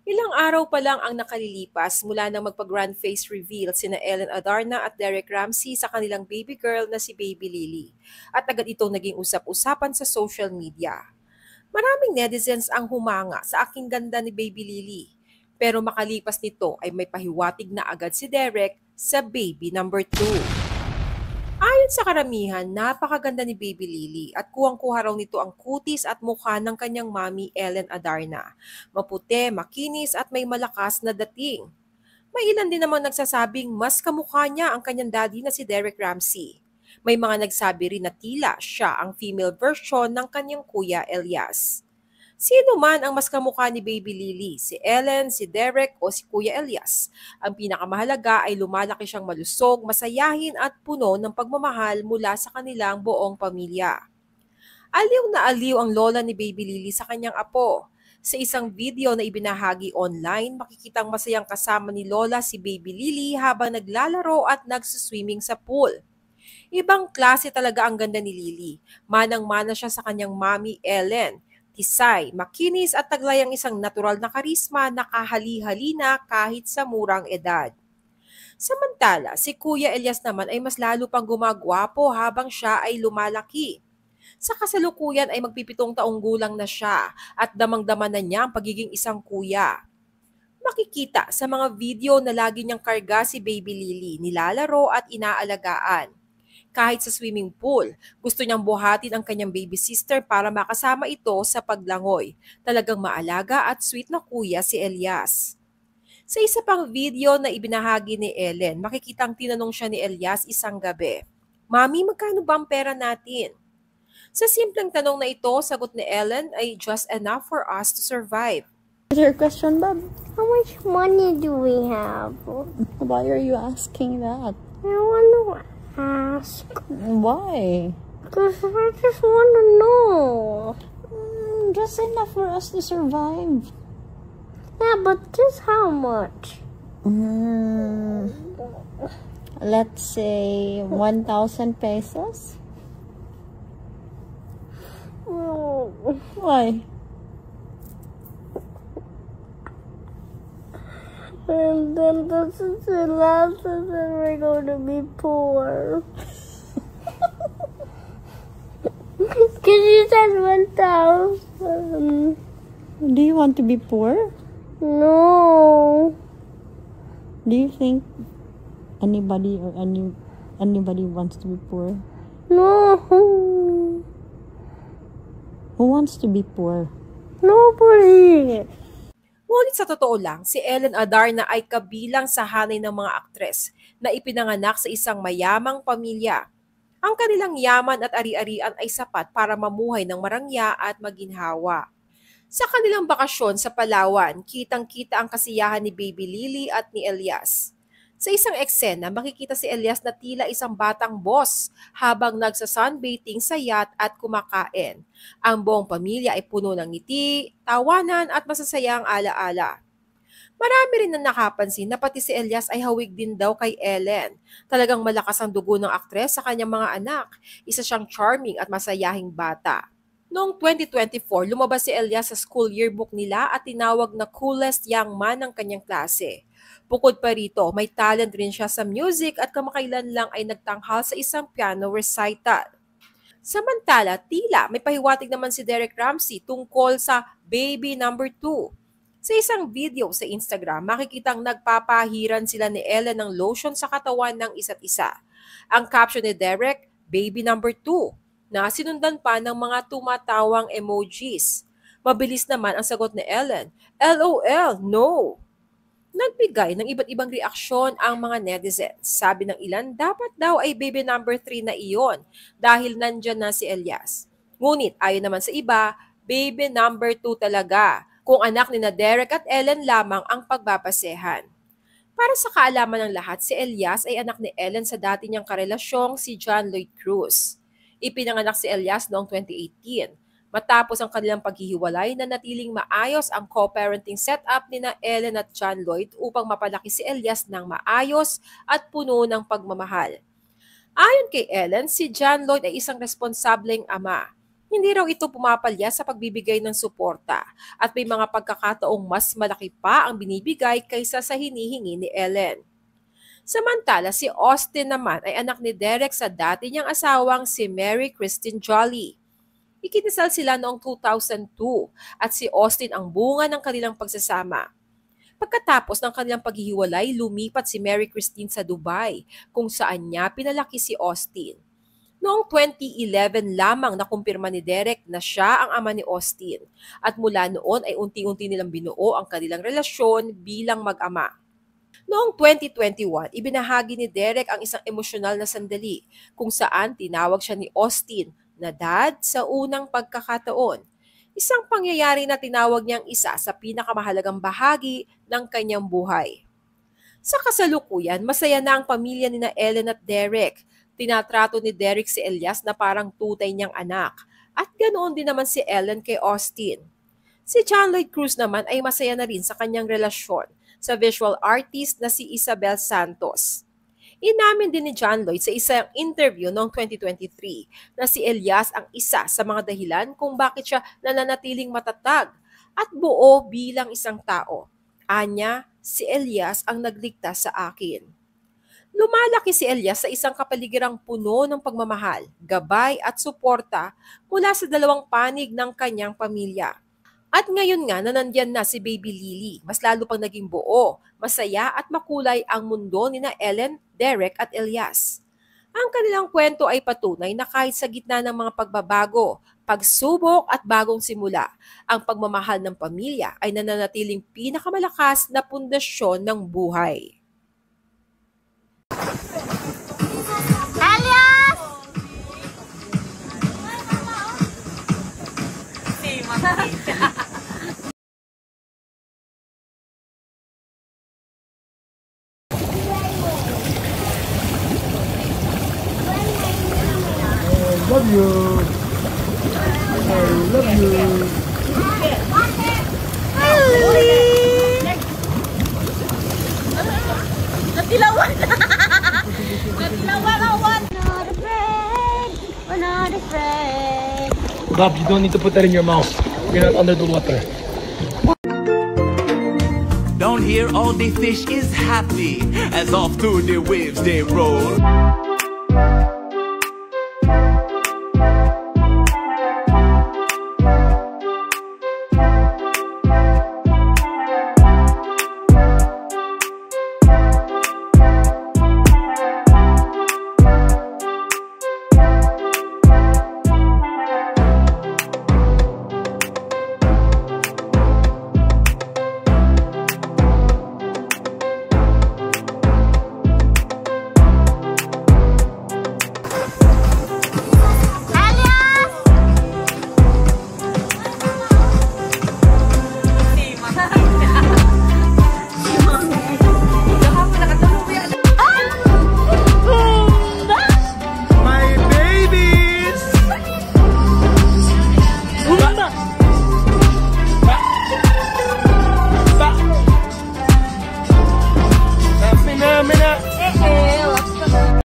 Ilang araw pa lang ang nakalilipas mula nang magpa-grand face reveal sina Ellen Adarna at Derek Ramsey sa kanilang baby girl na si Baby Lily. At agad itong naging usap-usapan sa social media. Maraming netizens ang humanga sa aking ganda ni Baby Lily. Pero makalipas nito ay may pahiwatig na agad si Derek sa baby number 2. Ayon sa karamihan, napakaganda ni Baby Lily at kuwang-kuha raw nito ang kutis at mukha ng kanyang mami Ellen Adarna. Maputi, makinis at may malakas na dating. May ilan din namang nagsasabing mas kamukha niya ang kanyang daddy na si Derek Ramsey. May mga nagsabi rin na tila siya ang female version ng kanyang kuya Elias. Sino man ang mas kamukha ni Baby Lily, si Ellen, si Derek o si Kuya Elias. Ang pinakamahalaga ay lumalaki siyang malusog, masayahin at puno ng pagmamahal mula sa kanilang buong pamilya. Aliw na aliw ang lola ni Baby Lily sa kanyang apo. Sa isang video na ibinahagi online, makikitang masayang kasama ni Lola si Baby Lily habang naglalaro at nagsuswimming sa pool. Ibang klase talaga ang ganda ni Lily. Manang-mana siya sa kanyang mami Ellen. Tisay, makinis at taglay ang isang natural na karisma na kahali-halina kahit sa murang edad. Samantala, si Kuya Elias naman ay mas lalo pang gumagwapo habang siya ay lumalaki. Sa kasalukuyan ay magpipitong taong gulang na siya at damang-dama na niya ang pagiging isang kuya. Makikita sa mga video na lagi niyang karga si Baby Lily, nilalaro at inaalagaan. Kahit sa swimming pool, gusto niyang buhatin ang kanyang baby sister para makasama ito sa paglangoy. Talagang maalaga at sweet na kuya si Elias. Sa isa pang video na ibinahagi ni Ellen, makikitang tinanong siya ni Elias isang gabi, "Mami, magkano ba ang pera natin?" Sa simpleng tanong na ito, sagot ni Ellen ay just enough for us to survive. What's your question, Bob? How much money do we have? Why are you asking that? I want to ask. Why? Because I just want to know. Just enough for us to survive. Yeah, but just how much? Let's say 1,000 pesos. Why? And then this is the last and then we're going to be poor. Because you said 1,000. Do you want to be poor? No. Do you think anybody or anybody wants to be poor? No. Who wants to be poor? Nobody. Ngunit sa totoo lang, si Ellen Adarna ay kabilang sa hanay ng mga aktres na ipinanganak sa isang mayamang pamilya. Ang kanilang yaman at ari-arian ay sapat para mamuhay ng marangya at maginhawa. Sa kanilang bakasyon sa Palawan, kitang-kita ang kasiyahan ni Baby Lily at ni Elias. Sa isang eksena, makikita si Elias na tila isang batang boss habang nagsa-sunbathing sa yacht at kumakain. Ang buong pamilya ay puno ng ngiti, tawanan at masasayang alaala. Marami rin na nakapansin na pati si Elias ay hawig din daw kay Ellen. Talagang malakas ang dugo ng aktres sa kanyang mga anak. Isa siyang charming at masayahing bata. Noong 2024, lumabas si Elias sa school yearbook nila at tinawag na coolest young man ng kanyang klase. Bukod pa rito, may talent rin siya sa music at kamakailan lang ay nagtanghal sa isang piano recital. Samantala, tila may pahiwatig naman si Derek Ramsey tungkol sa baby number 2. Sa isang video sa Instagram, makikitang nagpapahiran sila ni Ellen ng lotion sa katawan ng isa't isa. Ang caption ni Derek, baby number 2, na sinundan pa ng mga tumatawang emojis. Mabilis naman ang sagot ni Ellen, LOL, no! Nagbigay ng iba't ibang reaksyon ang mga netizens. Sabi ng ilan, dapat daw ay baby number 3 na iyon dahil nandyan na si Elias. Ngunit ayon naman sa iba, baby number 2 talaga kung anak ni na Derek at Ellen lamang ang pagbabasehan. Para sa kaalaman ng lahat, si Elias ay anak ni Ellen sa dati niyang karelasyong si John Lloyd Cruz. Ipinanganak si Elias noong 2018. Matapos ang kanilang paghihiwalay, nanatiling maayos ang co-parenting setup ni na Ellen at John Lloyd upang mapalaki si Elias ng maayos at puno ng pagmamahal. Ayon kay Ellen, si John Lloyd ay isang responsableng ama. Hindi raw ito pumapalya sa pagbibigay ng suporta at may mga pagkakataong mas malaki pa ang binibigay kaysa sa hinihingi ni Ellen. Samantala, si Austin naman ay anak ni Derek sa dati niyang asawang si Mary Christine Jolly. Ikinasal sila noong 2002 at si Austin ang bunga ng kanilang pagsasama. Pagkatapos ng kanilang paghihiwalay, lumipat si Mary Christine sa Dubai kung saan niya pinalaki si Austin. Noong 2011 lamang nakumpirma ni Derek na siya ang ama ni Austin at mula noon ay unti-unti nilang binuo ang kanilang relasyon bilang mag-ama. Noong 2021, ibinahagi ni Derek ang isang emosyonal na sandali kung saan tinawag siya ni Austin na dad sa unang pagkakataon. Isang pangyayari na tinawag niyang isa sa pinakamahalagang bahagi ng kanyang buhay. Sa kasalukuyan, masaya na ang pamilya ni Ellen at Derek. Tinatrato ni Derek si Elias na parang tutay niyang anak at ganoon din naman si Ellen kay Austin. Si John Lloyd Cruz naman ay masaya na rin sa kanyang relasyon sa visual artist na si Isabel Santos. Inamin din ni John Lloyd sa isang interview noong 2023 na si Elias ang isa sa mga dahilan kung bakit siya nananatiling matatag at buo bilang isang tao. Anya, si Elias ang nagligtas sa akin. Lumalaki si Elias sa isang kapaligirang puno ng pagmamahal, gabay at suporta mula sa dalawang panig ng kanyang pamilya. At ngayon nga na nandyan na si Baby Lily, mas lalo pang naging buo, masaya at makulay ang mundo ni Ellen, Derek at Elias. Ang kanilang kwento ay patunay na kahit sa gitna ng mga pagbabago, pagsubok at bagong simula, ang pagmamahal ng pamilya ay nananatiling pinakamalakas na pundasyon ng buhay. Elias! Love you. I love you. Hi, Lily! Natilawan! Natilawan ako! Not afraid, we're not afraid. Bob, you don't need to put that in your mouth. You're not under the water. Down here all the fish is happy as off through the waves they roll.